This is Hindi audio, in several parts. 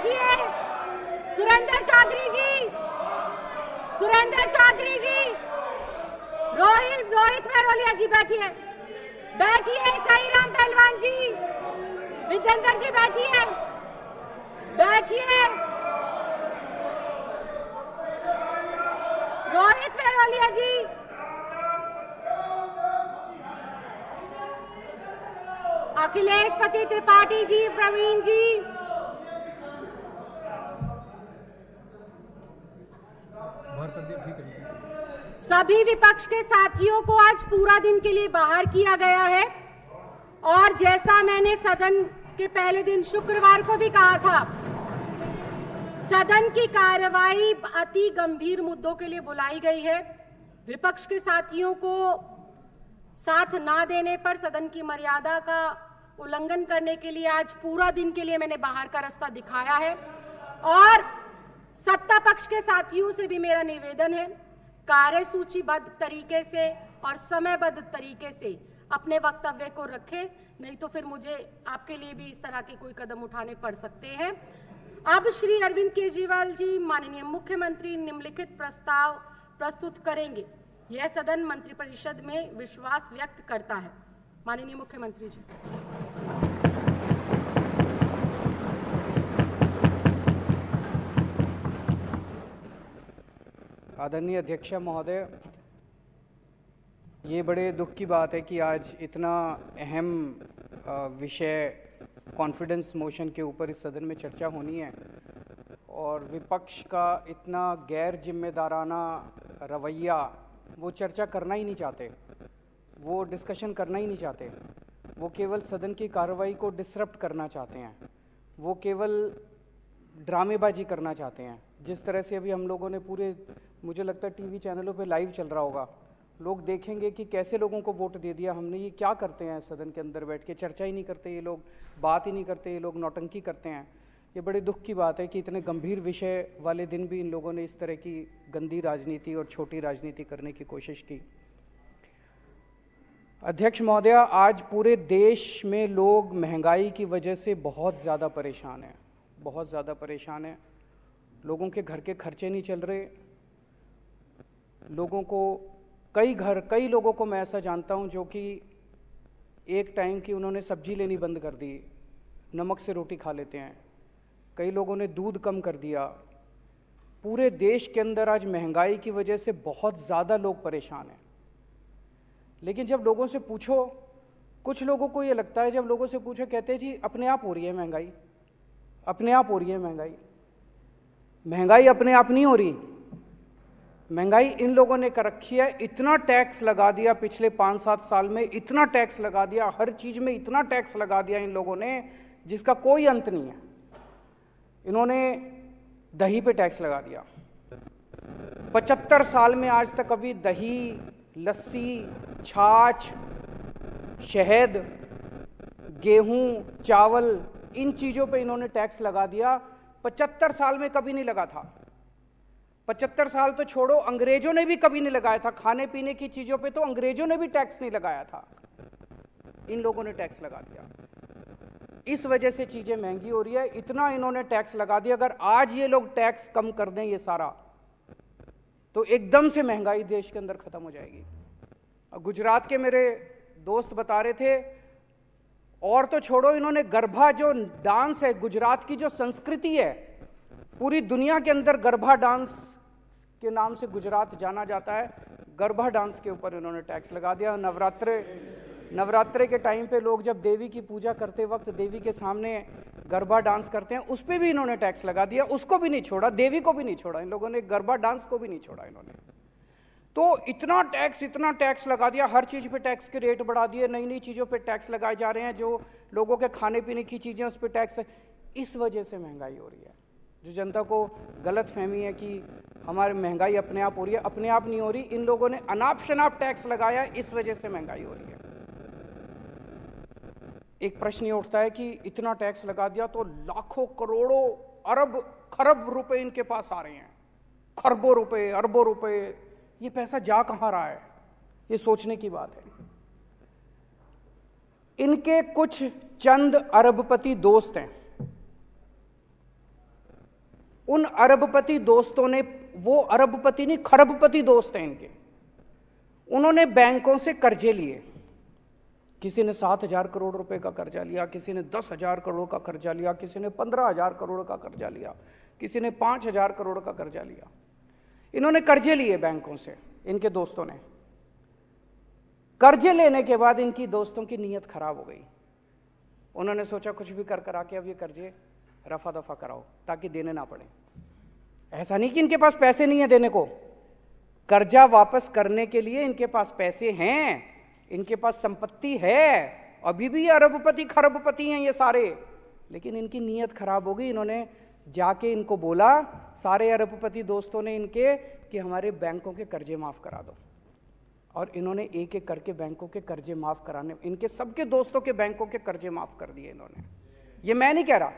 बैठिए। सुरेंद्र चौधरी जी, सुरेंद्र चौधरी जी, रोहित मेहरोलिया जी बैठिए। बैठिए। साईराम पहलवान जी, विजेंद्र जी बैठिए, बैठिए। रोहित मेहरोलिया जी, अखिलेश पति त्रिपाठी जी, प्रवीण जी, सभी विपक्ष के साथियों को आज पूरा दिन के लिए बाहर किया गया है। और जैसा मैंने सदन के पहले दिन शुक्रवार को भी कहा था, सदन की कार्रवाई अति गंभीर मुद्दों के लिए बुलाई गई है। विपक्ष के साथियों को साथ ना देने पर सदन की मर्यादा का उल्लंघन करने के लिए आज पूरा दिन के लिए मैंने बाहर का रास्ता दिखाया है। और सत्ता पक्ष के साथियों से भी मेरा निवेदन है, कार्यसूचीबद्ध तरीके से और समयबद्ध तरीके से अपने वक्तव्य को रखें, नहीं तो फिर मुझे आपके लिए भी इस तरह के कोई कदम उठाने पड़ सकते हैं। अब श्री अरविंद केजरीवाल जी, माननीय मुख्यमंत्री, निम्नलिखित प्रस्ताव प्रस्तुत करेंगे। यह सदन मंत्रिपरिषद में विश्वास व्यक्त करता है। माननीय मुख्यमंत्री जी। आदरणीय अध्यक्ष महोदय, ये बड़े दुख की बात है कि आज इतना अहम विषय कॉन्फिडेंस मोशन के ऊपर इस सदन में चर्चा होनी है और विपक्ष का इतना गैर जिम्मेदाराना रवैया, वो चर्चा करना ही नहीं चाहते, वो डिस्कशन करना ही नहीं चाहते, वो केवल सदन की कार्रवाई को डिसरप्ट करना चाहते हैं, वो केवल ड्रामेबाजी करना चाहते हैं। जिस तरह से अभी हम लोगों ने पूरे, मुझे लगता है टीवी चैनलों पे लाइव चल रहा होगा, लोग देखेंगे कि कैसे लोगों को वोट दे दिया हमने। ये क्या करते हैं सदन के अंदर बैठ के, चर्चा ही नहीं करते ये लोग, बात ही नहीं करते ये लोग, नौटंकी करते हैं। ये बड़े दुख की बात है कि इतने गंभीर विषय वाले दिन भी इन लोगों ने इस तरह की गंदी राजनीति और छोटी राजनीति करने की कोशिश की। अध्यक्ष महोदय, आज पूरे देश में लोग महंगाई की वजह से बहुत ज़्यादा परेशान हैं, बहुत ज़्यादा परेशान हैं। लोगों के घर के खर्चे नहीं चल रहे, लोगों को कई लोगों को मैं ऐसा जानता हूं जो कि एक टाइम की उन्होंने सब्जी लेनी बंद कर दी, नमक से रोटी खा लेते हैं। कई लोगों ने दूध कम कर दिया। पूरे देश के अंदर आज महंगाई की वजह से बहुत ज़्यादा लोग परेशान हैं। लेकिन जब लोगों से पूछो, कुछ लोगों को ये लगता है, जब लोगों से पूछो कहते हैं जी अपने आप हो रही है महंगाई, अपने आप हो रही है महंगाई। महंगाई अपने आप नहीं हो रही, महंगाई इन लोगों ने कर रखी है। इतना टैक्स लगा दिया पिछले 5-7 साल में, इतना टैक्स लगा दिया, हर चीज में इतना टैक्स लगा दिया इन लोगों ने जिसका कोई अंत नहीं है। इन्होंने दही पे टैक्स लगा दिया। 75 साल में आज तक अभी दही, लस्सी, छाछ, शहद, गेहूं, चावल, इन चीजों पे इन्होंने टैक्स लगा दिया। 75 साल में कभी नहीं लगा था। 75 साल तो छोड़ो, अंग्रेजों ने भी कभी नहीं लगाया था। खाने पीने की चीजों पे तो अंग्रेजों ने भी टैक्स नहीं लगाया था, इन लोगों ने टैक्स लगा दिया। इस वजह से चीजें महंगी हो रही है, इतना इन्होंने टैक्स लगा दिया। अगर आज ये लोग टैक्स कम कर दें ये सारा, तो एकदम से महंगाई देश के अंदर खत्म हो जाएगी। गुजरात के मेरे दोस्त बता रहे थे, और तो छोड़ो, इन्होंने गरबा जो डांस है, गुजरात की जो संस्कृति है, पूरी दुनिया के अंदर गरबा डांस के नाम से गुजरात जाना जाता है। गरबा डांस के ऊपर इन्होंने टैक्स लगा दिया। नवरात्रे के टाइम पे लोग जब देवी की पूजा करते वक्त देवी के सामने गरबा डांस करते हैं, उस पर भी इन्होंने टैक्स लगा दिया। उसको भी नहीं छोड़ा, देवी को भी नहीं छोड़ा इन लोगों ने, गरबा डांस को भी नहीं छोड़ा इन्होंने। तो इतना टैक्स लगा दिया, हर चीज पे टैक्स के रेट बढ़ा दिए, नई नई चीजों पे टैक्स लगाए जा रहे हैं, जो लोगों के खाने पीने की चीजें उस पर टैक्स है। इस वजह से महंगाई हो रही है। जो जनता को गलत फहमी है कि हमारी महंगाई अपने आप हो रही है, अपने आप नहीं हो रही। इन लोगों ने अनाप शनाप टैक्स लगाया, इस वजह से महंगाई हो रही है। एक प्रश्न ये उठता है कि इतना टैक्स लगा दिया तो लाखों करोड़ों अरब खरब रुपए इनके पास आ रहे हैं, खरबों रुपए, अरबों रुपए, ये पैसा जा कहां रहा है, ये सोचने की बात है। इनके कुछ चंद अरबपति दोस्त हैं, उन अरबपति दोस्तों ने, वो अरबपति नहीं खरबपति दोस्त हैं इनके, उन्होंने बैंकों से कर्जे लिए। किसी ने 7,000 करोड़ रुपए का कर्जा लिया, किसी ने 10,000 करोड़ का कर्जा लिया, किसी ने 15,000 करोड़ का कर्जा लिया, किसी ने 5,000 करोड़ का कर्जा लिया। इन्होंने कर्जे लिए बैंकों से, इनके दोस्तों ने। कर्जे लेने के बाद इनकी दोस्तों की नीयत खराब हो गई। उन्होंने सोचा कुछ भी कर करा के अब ये कर्जे रफा दफा कराओ ताकि देने ना पड़े। ऐसा नहीं कि इनके पास पैसे नहीं है देने को, कर्जा वापस करने के लिए इनके पास पैसे हैं, इनके पास संपत्ति है, अभी भी अरबपति खरबपति हैं ये सारे, लेकिन इनकी नीयत खराब हो गई। इन्होंने जाके इनको बोला, सारे अरबपति दोस्तों ने इनके, कि हमारे बैंकों के कर्जे माफ करा दो। और इन्होंने एक एक करके बैंकों के कर्जे माफ कराने, इनके सबके दोस्तों के बैंकों के कर्जे माफ कर दिए इन्होंने। ये मैं नहीं कह रहा,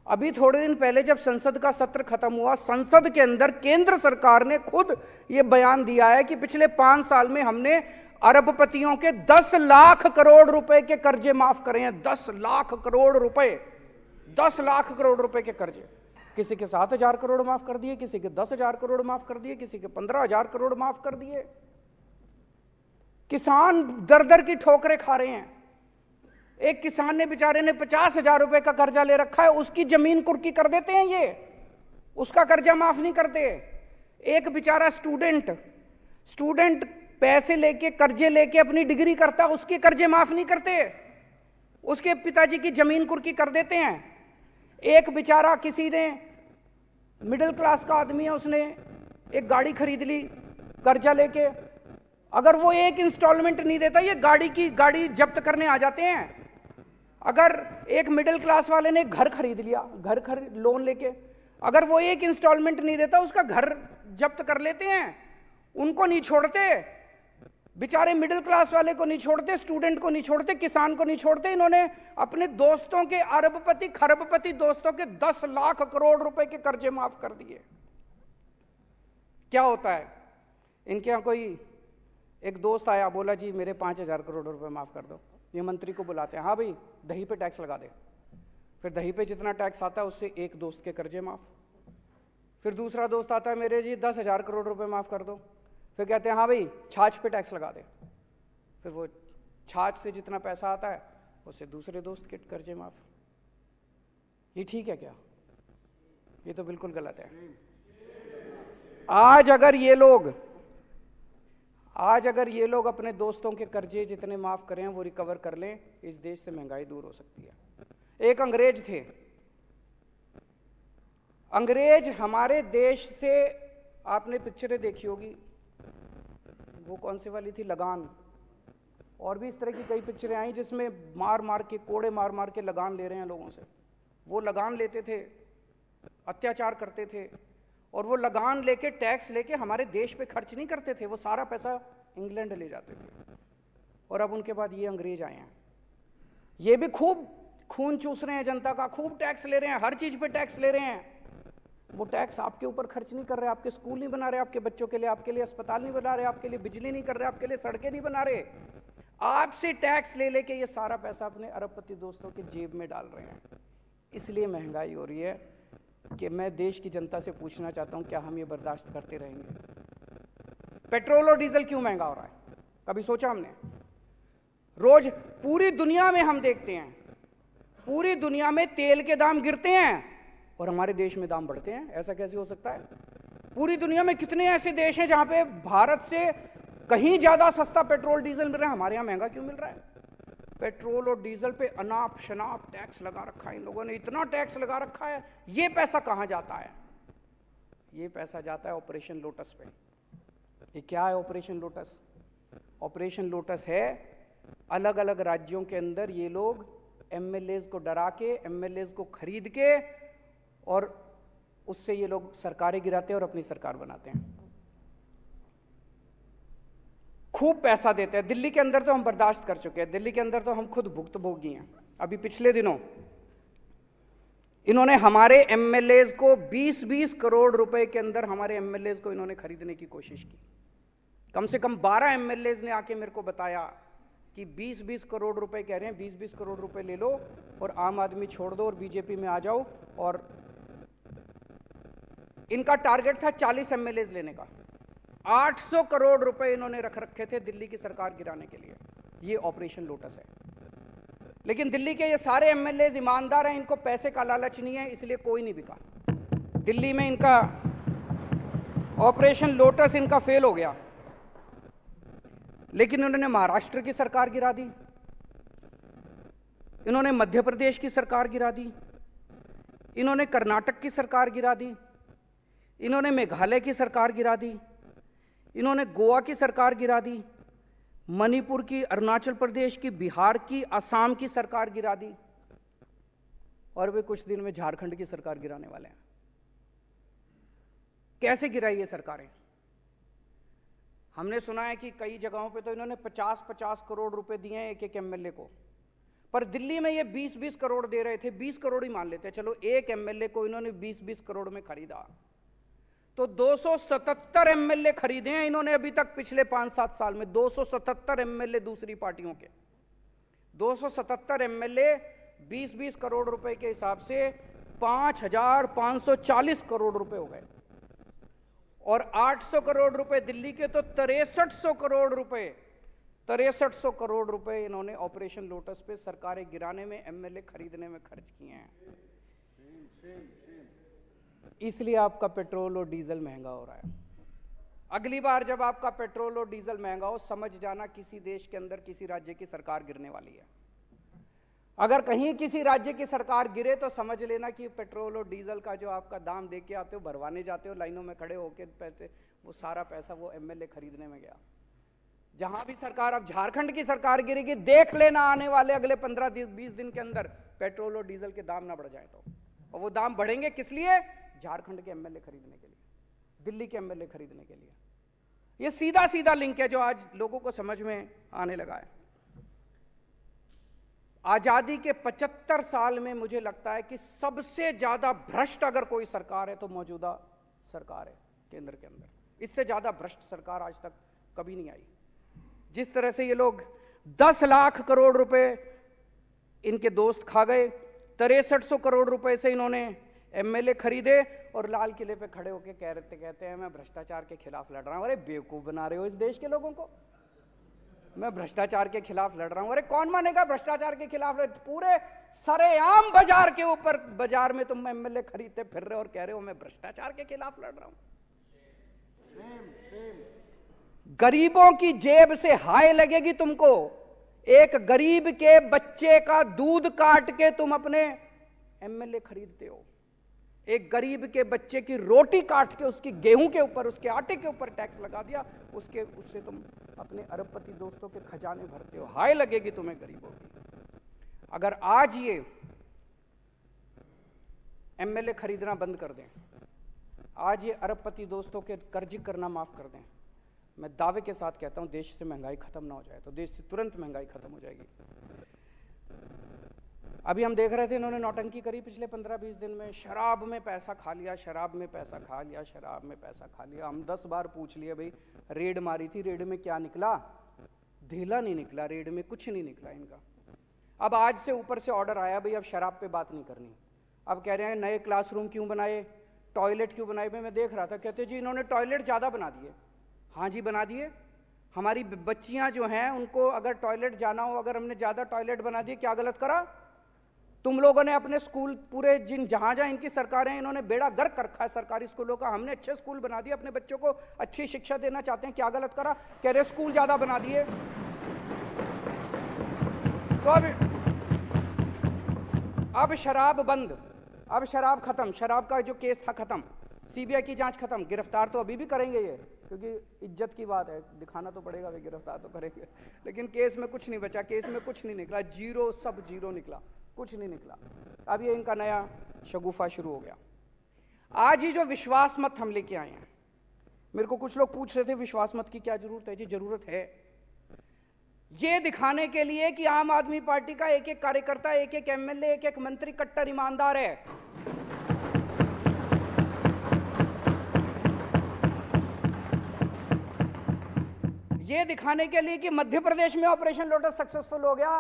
अभी थोड़े दिन पहले जब संसद का सत्र खत्म हुआ, संसद के अंदर केंद्र सरकार ने खुद ये बयान दिया है कि पिछले 5 साल में हमने अरबपतियों के 10 लाख करोड़ रुपए के कर्जे माफ करे हैं। 10 लाख करोड़ रुपए, 10 लाख करोड़ रुपए के कर्जे। किसी के 7,000 करोड़ माफ कर दिए, किसी के 10,000 करोड़ माफ कर दिए, किसी के 15,000 करोड़ माफ कर दिए। किसान दर दर की ठोकरें खा रहे हैं। एक किसान ने, बेचारे ने 50,000 रुपए का कर्जा ले रखा है, उसकी जमीन कुर्की कर देते हैं ये, उसका कर्जा माफ नहीं करते। एक बेचारा स्टूडेंट पैसे लेके, कर्जे लेके अपनी डिग्री करता, उसके कर्जे माफ नहीं करते, उसके पिताजी की जमीन कुर्की कर देते हैं। एक बेचारा, किसी ने, मिडिल क्लास का आदमी है, उसने एक गाड़ी खरीद ली कर्जा लेके, अगर वो एक इंस्टॉलमेंट नहीं देता, ये गाड़ी जब्त करने आ जाते हैं। अगर एक मिडिल क्लास वाले ने घर खरीद लिया, लोन लेके, अगर वो एक इंस्टॉलमेंट नहीं देता, उसका घर जब्त कर लेते हैं। उनको नहीं छोड़ते, बेचारे मिडिल क्लास वाले को नहीं छोड़ते, स्टूडेंट को नहीं छोड़ते, किसान को नहीं छोड़ते। इन्होंने अपने दोस्तों के, अरबपति खरबपति दोस्तों के 10 लाख करोड़ रुपए के कर्जे माफ कर दिए। क्या होता है इनके यहां, कोई एक दोस्त आया, बोला जी मेरे 5,000 करोड़ रुपए माफ कर दो। ये मंत्री को बुलाते हैं, हाँ भाई दही पे टैक्स लगा दे। फिर दही पे जितना टैक्स आता है उससे एक दोस्त के कर्जे माफ। फिर दूसरा दोस्त आता है, मेरे जी 10,000 करोड़ रुपए माफ कर दो। फिर कहते हैं हाँ भाई छाछ पे टैक्स लगा दे। फिर वो छाछ से जितना पैसा आता है उससे दूसरे दोस्त के कर्जे माफ। ये ठीक है क्या? ये तो बिल्कुल गलत है। आज अगर ये लोग अपने दोस्तों के कर्जे जितने माफ करें वो रिकवर कर लें, इस देश से महंगाई दूर हो सकती है। एक अंग्रेज थे, अंग्रेज हमारे देश से, आपने पिक्चरें देखी होगी, वो कौन सी वाली थी, लगान, और भी इस तरह की कई पिक्चरें आई जिसमें कोड़े मार मार के लगान ले रहे हैं लोगों से। वो लगान लेते थे, अत्याचार करते थे, और वो लगान लेके, टैक्स लेके हमारे देश पे खर्च नहीं करते थे, वो सारा पैसा इंग्लैंड ले जाते थे। और अब उनके बाद ये अंग्रेज आए हैं, ये भी खूब खून चूस रहे हैं जनता का, खूब टैक्स ले रहे हैं, हर चीज पे टैक्स ले रहे हैं। वो टैक्स आपके ऊपर खर्च नहीं कर रहे, आपके स्कूल नहीं बना रहे आपके बच्चों के लिए, आपके लिए अस्पताल नहीं बना रहे, आपके लिए बिजली नहीं कर रहे, आपके लिए सड़कें नहीं बना रहे, आपसे टैक्स ले लेके ये सारा पैसा अपने अरबपति दोस्तों के जेब में डाल रहे हैं। इसलिए महंगाई हो रही है कि मैं देश की जनता से पूछना चाहता हूं, क्या हम ये बर्दाश्त करते रहेंगे? पेट्रोल और डीजल क्यों महंगा हो रहा है? कभी सोचा हमने? रोज पूरी दुनिया में हम देखते हैं, पूरी दुनिया में तेल के दाम गिरते हैं और हमारे देश में दाम बढ़ते हैं। ऐसा कैसे हो सकता है? पूरी दुनिया में कितने ऐसे देश हैं जहां पे भारत से कहीं ज्यादा सस्ता पेट्रोल डीजल मिल रहा है, हमारे यहां महंगा क्यों मिल रहा है? पेट्रोल और डीजल पे अनाप शनाप टैक्स लगा रखा है इन लोगों ने, इतना टैक्स लगा रखा है। ये पैसा कहां जाता है? ये पैसा जाता है ऑपरेशन लोटस पे। ये क्या है ऑपरेशन लोटस? ऑपरेशन लोटस है, अलग अलग राज्यों के अंदर ये लोग एमएलएज को डरा के, एमएलएज को खरीद के, और उससे ये लोग सरकारें गिराते हैं और अपनी सरकार बनाते हैं। खूब पैसा देते हैं। दिल्ली के अंदर तो हम बर्दाश्त कर चुके हैं, दिल्ली के अंदर तो हम खुद भुक्तभोगी हैं। अभी पिछले दिनों इन्होंने हमारे एमएलएज को 20-20 करोड़ रुपए के अंदर हमारे एमएलएज को इन्होंने खरीदने की कोशिश की। कम से कम 12 एमएलएज ने आके मेरे को बताया कि 20-20 करोड़ रुपए कह रहे हैं, 20-20 करोड़ रुपए ले लो और आम आदमी छोड़ दो और बीजेपी में आ जाओ और इनका टारगेट था 40 एमएलए लेने का। 800 करोड़ रुपए इन्होंने रख रखे थे दिल्ली की सरकार गिराने के लिए। ये ऑपरेशन लोटस है। लेकिन दिल्ली के ये सारे एमएलए ईमानदार हैं, इनको पैसे का लालच नहीं है, इसलिए कोई नहीं बिका। दिल्ली में इनका ऑपरेशन लोटस इनका फेल हो गया। लेकिन इन्होंने महाराष्ट्र की सरकार गिरा दी, इन्होंने मध्य प्रदेश की सरकार गिरा दी, इन्होंने कर्नाटक की सरकार गिरा दी, इन्होंने मेघालय की सरकार गिरा दी, इन्होंने गोवा की सरकार गिरा दी, मणिपुर की, अरुणाचल प्रदेश की, बिहार की, असम की सरकार गिरा दी, और वे कुछ दिन में झारखंड की सरकार गिराने वाले हैं। कैसे गिराई ये सरकारें? हमने सुना है कि कई जगहों पे तो इन्होंने 50-50 करोड़ रुपए दिए हैं एक एक एमएलए को, पर दिल्ली में ये 20-20 करोड़ दे रहे थे। 20 करोड़ ही मान लेते, चलो एक एमएलए को इन्होंने 20-20 करोड़ में खरीदा, तो 277 एमएलए खरीदे हैं इन्होंने अभी तक पिछले 5-7 साल में। 277 एमएलए दूसरी पार्टियों के, 277 एमएलए 20-20 करोड़ रुपए के हिसाब से 5,540 करोड़ रुपए हो गए। और 800 करोड़ रुपए दिल्ली के, तो 6300 करोड़ रुपए, 6300 करोड़ रुपए इन्होंने ऑपरेशन लोटस पे सरकारें गिराने में, एमएलए खरीदने में खर्च किए हैं। इसलिए आपका पेट्रोल और डीजल महंगा हो रहा है। अगली बार जब आपका पेट्रोल और डीजल महंगा हो, समझ जाना किसी देश के अंदर किसी राज्य की सरकार गिरने वाली है। अगर कहीं किसी राज्य की सरकार गिरे तो समझ लेना कि पेट्रोल और डीजल का जो आपका दाम दे के आते हो, भरवाने जाते हो लाइनों में खड़े होकर पैसे, वो सारा पैसा वो एमएलए खरीदने में गया। जहां भी सरकार, अब झारखंड की सरकार गिरेगी, देख लेना आने वाले अगले 15-20 दिन के अंदर पेट्रोल और डीजल के दाम ना बढ़ जाए तो। और वो दाम बढ़ेंगे किस लिए? झारखंड के एमएलए खरीदने के लिए, दिल्ली के एमएलए खरीदने के लिए। ये सीधा सीधा लिंक है जो आज लोगों को समझ में आने लगा है। आजादी के 75 साल में मुझे लगता है कि सबसे ज्यादा भ्रष्ट अगर कोई सरकार है तो मौजूदा सरकार है केंद्र के अंदर। इससे ज्यादा भ्रष्ट सरकार आज तक कभी नहीं आई। जिस तरह से ये लोग 10 लाख करोड़ रुपए इनके दोस्त खा गए, 6300 करोड़ रुपए से इन्होंने एमएलए खरीदे, और लाल किले पे खड़े होकर कहते हैं मैं भ्रष्टाचार के खिलाफ लड़ रहा हूं। अरे बेवकूफ बना रहे हो इस देश के लोगों को। मैं भ्रष्टाचार के खिलाफ लड़ रहा हूं। अरे कौन मानेगा भ्रष्टाचार के खिलाफ? पूरे सरेआम बाजार के ऊपर, बाजार में तुम एमएलए खरीदते फिर रहे हो और कह रहे हो मैं भ्रष्टाचार के खिलाफ लड़ रहा हूं। गरीबों की जेब से हाय लगेगी तुमको। एक गरीब के बच्चे का दूध काट के तुम अपने एमएलए खरीदते हो। एक गरीब के बच्चे की रोटी काट के उसकी गेहूं के ऊपर, उसके आटे के ऊपर टैक्स लगा दिया, उससे तुम अपने अरबपति दोस्तों के खजाने भरते हो। हाय लगेगी तुम्हें गरीबों की। अगर आज ये एमएलए खरीदना बंद कर दें, आज ये अरबपति दोस्तों के कर्ज करना माफ कर दें, मैं दावे के साथ कहता हूं देश से महंगाई खत्म ना हो जाए तो देश से तुरंत महंगाई खत्म हो जाएगी। अभी हम देख रहे थे इन्होंने नौटंकी करी पिछले 15-20 दिन में। शराब में पैसा खा लिया, शराब में पैसा खा लिया, शराब में पैसा खा लिया। हम 10 बार पूछ लिए भाई रेड मारी थी, रेड में क्या निकला? ढीला नहीं निकला, रेड में कुछ नहीं निकला इनका। अब आज से ऊपर से ऑर्डर आया भाई अब शराब पे बात नहीं करनी। अब कह रहे हैं नए क्लासरूम क्यों बनाए, टॉयलेट क्यों बनाए। मैं देख रहा था, कहते जी इन्होंने टॉयलेट ज्यादा बना दिए। हाँ जी बना दिए। हमारी बच्चियां जो हैं उनको अगर टॉयलेट जाना हो, अगर हमने ज्यादा टॉयलेट बना दिए, क्या गलत करा? तुम लोगों ने अपने स्कूल पूरे जहां जहां इनकी सरकारें हैं, इन्होंने बेड़ा गर्क कर रखा है सरकारी स्कूलों का। हमने अच्छे स्कूल बना दिए, अपने बच्चों को अच्छी शिक्षा देना चाहते हैं, क्या गलत करा? कह रहे स्कूल ज्यादा बना दिए। तो अब शराब बंद, अब शराब खत्म, शराब का जो केस था खत्म, सीबीआई की जांच खत्म। गिरफ्तार तो अभी भी करेंगे ये, क्योंकि इज्जत की बात है, दिखाना तो पड़ेगा, वे गिरफ्तार तो करेंगे। लेकिन केस में कुछ नहीं बचा, केस में कुछ नहीं निकला, जीरो, सब जीरो निकला, कुछ नहीं निकला। अब ये इनका नया शगुफा शुरू हो गया। आज ही जो विश्वास मत हम लेके आए हैं, मेरे को कुछ लोग पूछ रहे थे विश्वास मत की क्या जरूरत है? जी जरूरत है, ये दिखाने के लिए कि आम आदमी पार्टी का एक एक कार्यकर्ता, एक एक एमएलए, एक एक मंत्री कट्टर ईमानदार है। ये दिखाने के लिए कि मध्य प्रदेश में ऑपरेशन लोटस सक्सेसफुल हो गया,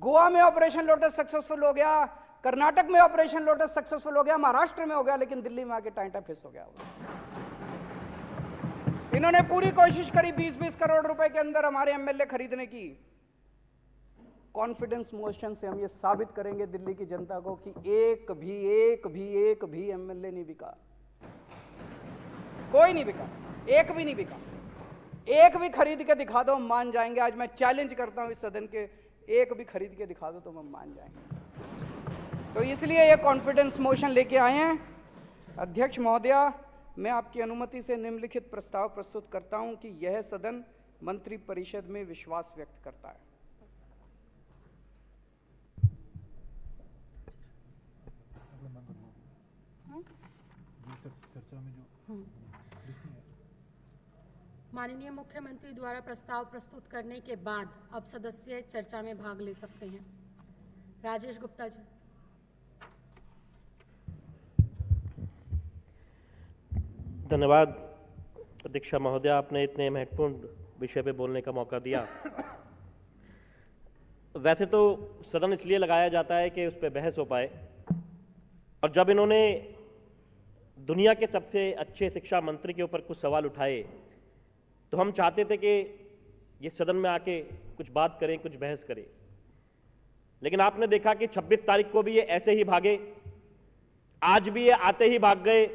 गोवा में ऑपरेशन लोटस सक्सेसफुल हो गया, कर्नाटक में ऑपरेशन लोटस सक्सेसफुल हो गया, महाराष्ट्र में हो गया, लेकिन दिल्ली में आके टाइटा फिस हो गया। इन्होंने पूरी कोशिश करी 20-20 करोड़ रुपए के अंदर हमारे एमएलए खरीदने की। कॉन्फिडेंस मोशन से हम ये साबित करेंगे दिल्ली की जनता को कि एक भी एमएलए नहीं बिका, कोई नहीं बिका, एक भी नहीं बिका। एक भी खरीद के दिखा दो, हम मान जाएंगे। आज मैं चैलेंज करता हूं इस सदन के, एक भी खरीद के दिखा दो तो हम मान जाएंगे। तो इसलिए ये कॉन्फिडेंस मोशन लेके आए हैं। अध्यक्ष महोदया, मैं आपकी अनुमति से निम्नलिखित प्रस्ताव प्रस्तुत करता हूं कि यह सदन मंत्री परिषद में विश्वास व्यक्त करता है। चर्चा में जो माननीय मुख्यमंत्री द्वारा प्रस्ताव प्रस्तुत करने के बाद अब सदस्य चर्चा में भाग ले सकते हैं। राजेश गुप्ता जी। धन्यवाद अध्यक्षा महोदय, आपने इतने महत्वपूर्ण विषय पे बोलने का मौका दिया। वैसे तो सदन इसलिए लगाया जाता है कि उस पर बहस हो पाए, और जब इन्होंने दुनिया के सबसे अच्छे शिक्षा मंत्री के ऊपर कुछ सवाल उठाए तो हम चाहते थे कि ये सदन में आके कुछ बात करें, कुछ बहस करें। लेकिन आपने देखा कि 26 तारीख को भी ये ऐसे ही भागे, आज भी ये आते ही भाग गए